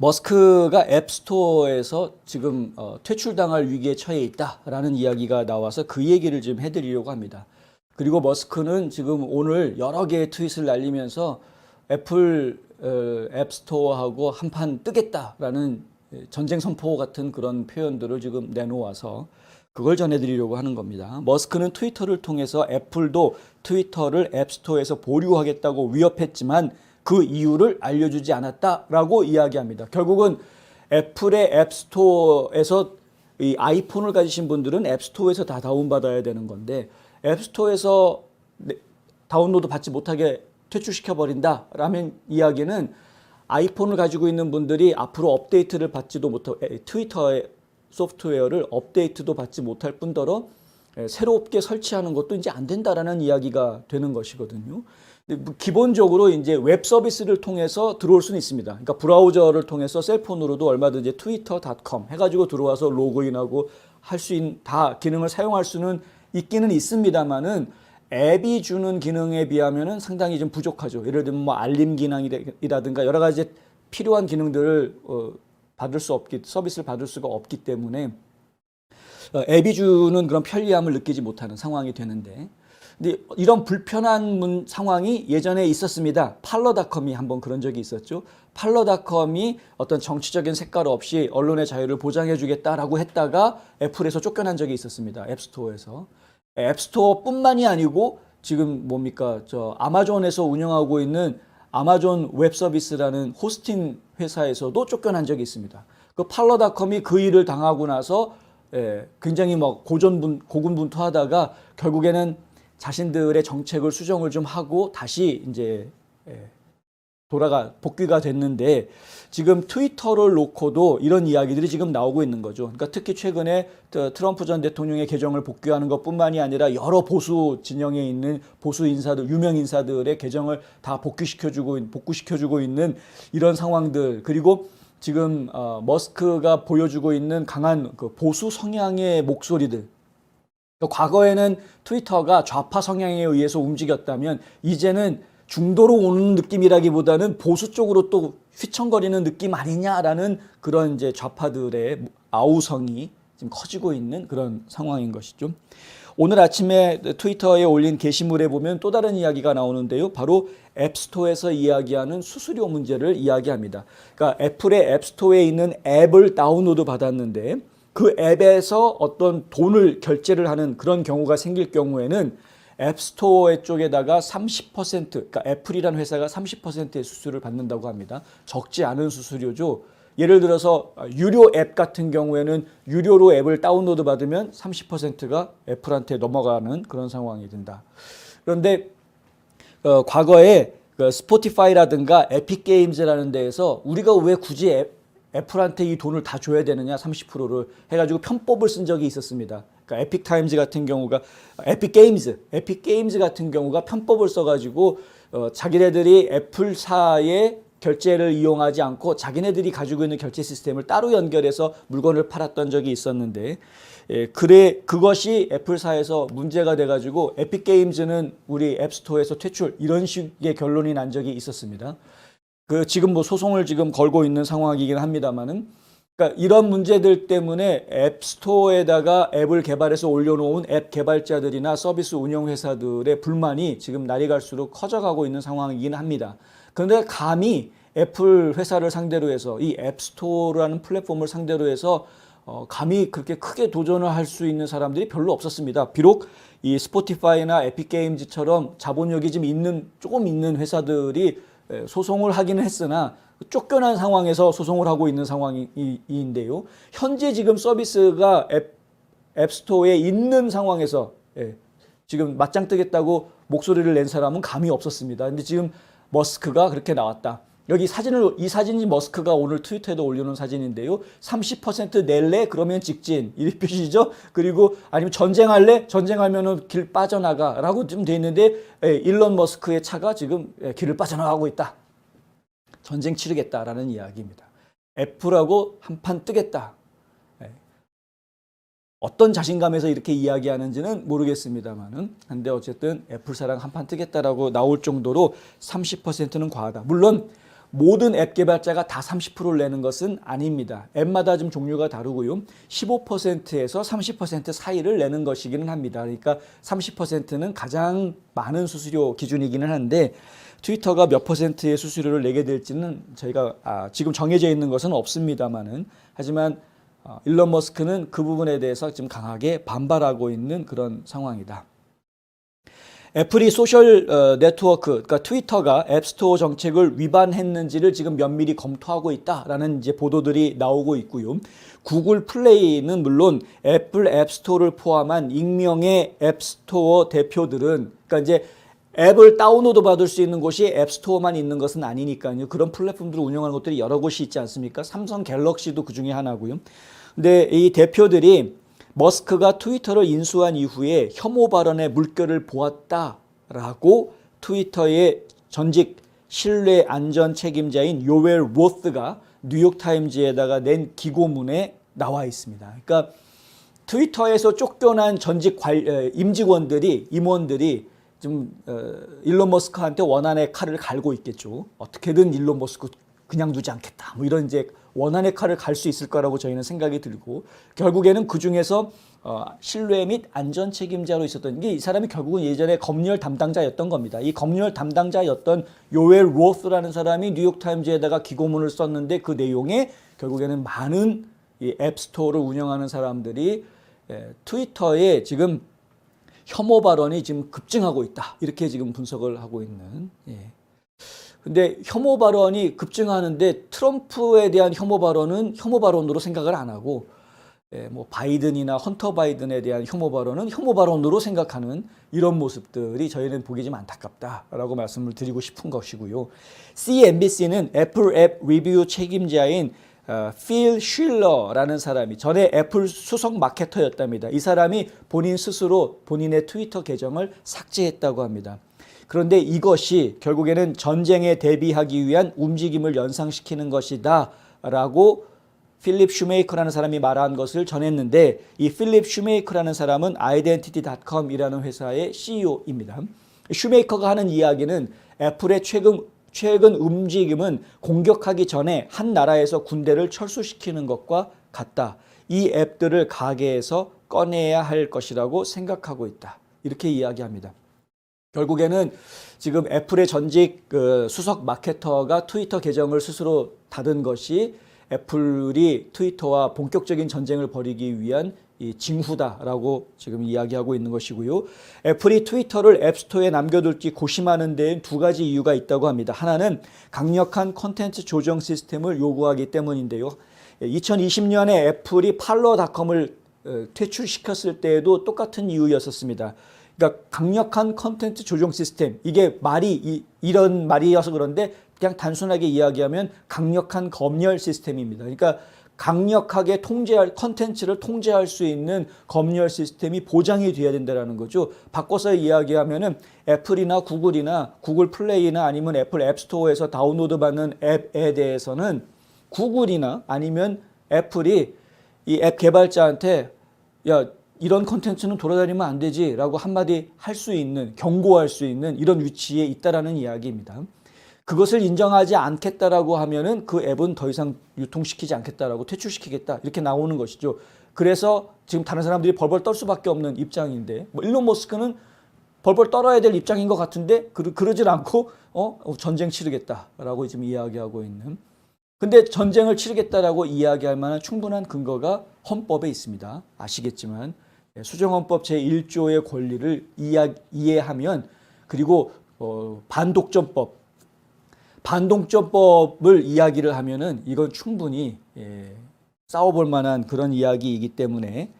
머스크가 앱스토어에서 지금 퇴출당할 위기에 처해 있다라는 이야기가 나와서 그 얘기를 좀 해드리려고 합니다. 그리고 머스크는 지금 오늘 여러 개의 트윗을 날리면서 애플 앱스토어하고 한판 뜨겠다라는 전쟁 선포 같은 그런 표현들을 지금 내놓아서 그걸 전해드리려고 하는 겁니다. 머스크는 트위터를 통해서 애플도 트위터를 앱스토어에서 보류하겠다고 위협했지만 그 이유를 알려주지 않았다라고 이야기합니다. 결국은 애플의 앱스토어에서 이 아이폰을 가지신 분들은 앱스토어에서 다 다운받아야 되는 건데 앱스토어에서 다운로드 받지 못하게 퇴출시켜버린다라는 이야기는 아이폰을 가지고 있는 분들이 앞으로 업데이트를 받지도 못하고 트위터의 소프트웨어를 업데이트도 받지 못할 뿐더러 새롭게 설치하는 것도 이제 안 된다라는 이야기가 되는 것이거든요. 기본적으로 이제 웹 서비스를 통해서 들어올 수는 있습니다. 그러니까 브라우저를 통해서 셀폰으로도 얼마든지 twitter.com 해가지고 들어와서 로그인하고 할 수 있는 다 기능을 사용할 수는 있기는 있습니다만은 앱이 주는 기능에 비하면은 상당히 좀 부족하죠. 예를 들면 뭐 알림 기능이라든가 여러 가지 필요한 기능들을 서비스를 받을 수가 없기 때문에 앱이 주는 그런 편리함을 느끼지 못하는 상황이 되는데, 근데 이런 불편한 상황이 예전에 있었습니다. 팔러닷컴이 한번 그런 적이 있었죠. 팔러닷컴이 어떤 정치적인 색깔 없이 언론의 자유를 보장해 주겠다라고 했다가 애플에서 쫓겨난 적이 있었습니다. 앱스토어에서. 앱스토어뿐만이 아니고 지금 아마존에서 운영하고 있는 아마존 웹 서비스라는 호스팅 회사에서도 쫓겨난 적이 있습니다. 그 팔러닷컴이 그 일을 당하고 나서 굉장히 고군분투하다가 결국에는 자신들의 정책을 수정을 좀 하고 다시 이제 복귀가 됐는데, 지금 트위터를 놓고도 이런 이야기들이 지금 나오고 있는 거죠. 그러니까 특히 최근에 트럼프 전 대통령의 계정을 복귀하는 것뿐만이 아니라 여러 보수 진영에 있는 보수 인사들, 유명 인사들의 계정을 다 복구시켜주고 있는 이런 상황들, 그리고 지금 머스크가 보여주고 있는 강한 그 보수 성향의 목소리들. 과거에는 트위터가 좌파 성향에 의해서 움직였다면 이제는 중도로 오는 느낌이라기보다는 보수 쪽으로 또 휘청거리는 느낌 아니냐라는 그런 이제 좌파들의 아우성이 지금 커지고 있는 그런 상황인 것이죠. 오늘 아침에 트위터에 올린 게시물에 보면 또 다른 이야기가 나오는데요. 바로 앱스토어에서 이야기하는 수수료 문제를 이야기합니다. 그러니까 애플의 앱스토어에 있는 앱을 다운로드 받았는데 그 앱에서 어떤 돈을 결제를 하는 그런 경우가 생길 경우에는 앱스토어 쪽에다가 30%, 그러니까 애플이라는 회사가 30%의 수수료를 받는다고 합니다. 적지 않은 수수료죠. 예를 들어서 유료 앱 같은 경우에는 유료로 앱을 다운로드 받으면 30%가 애플한테 넘어가는 그런 상황이 된다. 그런데 과거에 스포티파이라든가 에픽게임즈라는 데에서 우리가 왜 굳이 애플한테 이 돈을 다 줘야 되느냐, 30%를 해가지고 편법을 쓴 적이 있었습니다. 그러니까 에픽게임즈 같은 경우가 편법을 써가지고 자기네들이 애플사의 결제를 이용하지 않고 자기네들이 가지고 있는 결제 시스템을 따로 연결해서 물건을 팔았던 적이 있었는데, 그것이 애플사에서 문제가 돼가지고 에픽게임즈는 우리 앱스토어에서 퇴출, 이런 식의 결론이 난 적이 있었습니다. 지금 소송을 지금 걸고 있는 상황이긴 합니다만은, 그러니까 이런 문제들 때문에 앱스토어에다가 앱을 개발해서 올려놓은 앱 개발자들이나 서비스 운영회사들의 불만이 지금 날이 갈수록 커져가고 있는 상황이긴 합니다. 그런데 감히 애플 회사를 상대로 해서 이 앱스토어라는 플랫폼을 상대로 해서 감히 그렇게 크게 도전을 할 수 있는 사람들이 별로 없었습니다. 비록 이 스포티파이나 에픽게임즈처럼 자본력이 조금 있는 회사들이 소송을 하기는 했으나 쫓겨난 상황에서 소송을 하고 있는 상황인데요. 현재 지금 서비스가 앱스토어에 있는 상황에서 지금 맞짱 뜨겠다고 목소리를 낸 사람은 감히 없었습니다. 근데 지금 머스크가 그렇게 나왔다. 이 사진이 머스크가 오늘 트위터에도 올려놓은 사진인데요. 30% 낼래? 그러면 직진. 이 표시죠. 그리고 아니면 전쟁할래? 전쟁하면은 길 빠져나가. 라고 좀 돼 있는데, 일론 머스크의 차가 지금 길을 빠져나가고 있다. 전쟁 치르겠다라는 이야기입니다. 애플하고 한판 뜨겠다. 어떤 자신감에서 이렇게 이야기하는지는 모르겠습니다만은, 근데 어쨌든 애플사랑 한판 뜨겠다라고 나올 정도로 30%는 과하다. 물론 모든 앱 개발자가 다 30%를 내는 것은 아닙니다. 앱마다 좀 종류가 다르고요. 15%에서 30% 사이를 내는 것이기는 합니다. 그러니까 30%는 가장 많은 수수료 기준이기는 한데 트위터가 몇 퍼센트의 수수료를 내게 될지는 저희가 지금 정해져 있는 것은 없습니다만은 하지만 일론 머스크는 그 부분에 대해서 지금 강하게 반발하고 있는 그런 상황이다. 애플이 소셜 네트워크, 그러니까 트위터가 앱스토어 정책을 위반했는지를 지금 면밀히 검토하고 있다라는 이제 보도들이 나오고 있고요. 구글 플레이는 물론 애플 앱스토어를 포함한 익명의 앱스토어 대표들은, 그러니까 이제 앱을 다운로드 받을 수 있는 곳이 앱스토어만 있는 것은 아니니까요. 그런 플랫폼들을 운영하는 것들이 여러 곳이 있지 않습니까? 삼성 갤럭시도 그 중에 하나고요. 근데 이 대표들이 머스크가 트위터를 인수한 이후에 혐오 발언의 물결을 보았다라고 트위터의 전직 신뢰 안전 책임자인 요엘 로스가 뉴욕타임즈에다가 낸 기고문에 나와 있습니다. 그러니까 트위터에서 쫓겨난 전직 임직원들이 좀 일론 머스크한테 원한의 칼을 갈고 있겠죠. 어떻게든 일론 머스크 그냥 두지 않겠다. 뭐 이런 이제 원한의 칼을 갈 수 있을 거라고 저희는 생각이 들고 결국에는 그 중에서 신뢰 및 안전 책임자로 있었던 게 이 사람이 결국은 예전에 검열 담당자였던 겁니다. 이 검열 담당자였던 요엘 로스라는 사람이 뉴욕타임즈에다가 기고문을 썼는데 그 내용에 결국에는 많은 이 앱스토어를 운영하는 사람들이 트위터에 지금 혐오 발언이 지금 급증하고 있다. 이렇게 지금 분석을 하고 있는. 근데 혐오 발언이 급증하는데 트럼프에 대한 혐오 발언은 혐오 발언으로 생각을 안 하고 뭐 바이든이나 헌터 바이든에 대한 혐오 발언은 혐오 발언으로 생각하는 이런 모습들이 저희는 보기 좀 안타깝다라고 말씀을 드리고 싶은 것이고요. CNBC는 애플 앱 리뷰 책임자인 필 쉴러라는 사람이 전에 애플 수석 마케터였답니다. 이 사람이 본인 스스로 본인의 트위터 계정을 삭제했다고 합니다. 그런데 이것이 결국에는 전쟁에 대비하기 위한 움직임을 연상시키는 것이다 라고 필립 슈메이커라는 사람이 말한 것을 전했는데 이 필립 슈메이커라는 사람은 identity.com이라는 회사의 CEO입니다. 슈메이커가 하는 이야기는 애플의 최근 움직임은 공격하기 전에 한 나라에서 군대를 철수시키는 것과 같다. 이 앱들을 가게에서 꺼내야 할 것이라고 생각하고 있다. 이렇게 이야기합니다. 결국에는 지금 애플의 전직 수석 마케터가 트위터 계정을 스스로 닫은 것이 애플이 트위터와 본격적인 전쟁을 벌이기 위한 이 징후다라고 지금 이야기하고 있는 것이고요. 애플이 트위터를 앱스토어에 남겨둘지 고심하는 데엔 두 가지 이유가 있다고 합니다. 하나는 강력한 콘텐츠 조정 시스템을 요구하기 때문인데요. 2020년에 애플이 팔러닷컴을 퇴출시켰을 때에도 똑같은 이유였었습니다. 그러니까 강력한 콘텐츠 조정 시스템, 이게 말이 이런 말이어서 그런데 그냥 단순하게 이야기하면 강력한 검열 시스템입니다. 그러니까 강력하게 콘텐츠를 통제할 수 있는 검열 시스템이 보장이 돼야 된다는 거죠. 바꿔서 이야기하면은 애플이나 구글이나 구글 플레이나 아니면 애플 앱스토어에서 다운로드 받는 앱에 대해서는 구글이나 아니면 애플이 이 앱 개발자한테 야, 이런 콘텐츠는 돌아다니면 안 되지 라고 한마디 할 수 있는, 경고할 수 있는 이런 위치에 있다라는 이야기입니다. 그것을 인정하지 않겠다라고 하면은 그 앱은 더 이상 유통시키지 않겠다라고 퇴출시키겠다 이렇게 나오는 것이죠. 그래서 지금 다른 사람들이 벌벌 떨 수밖에 없는 입장인데 뭐 일론 머스크는 벌벌 떨어야 될 입장인 것 같은데 그러질 않고 전쟁 치르겠다라고 지금 이야기하고 있는. 근데 전쟁을 치르겠다라고 이야기할 만한 충분한 근거가 헌법에 있습니다. 아시겠지만 수정헌법 제1조의 권리를 이해하면 그리고 반독점법을 이야기를 하면은 이건 충분히 싸워볼 만한 그런 이야기이기 때문에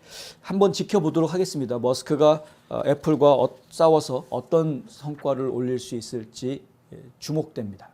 한번 지켜보도록 하겠습니다. 머스크가 애플과 싸워서 어떤 성과를 올릴 수 있을지 주목됩니다.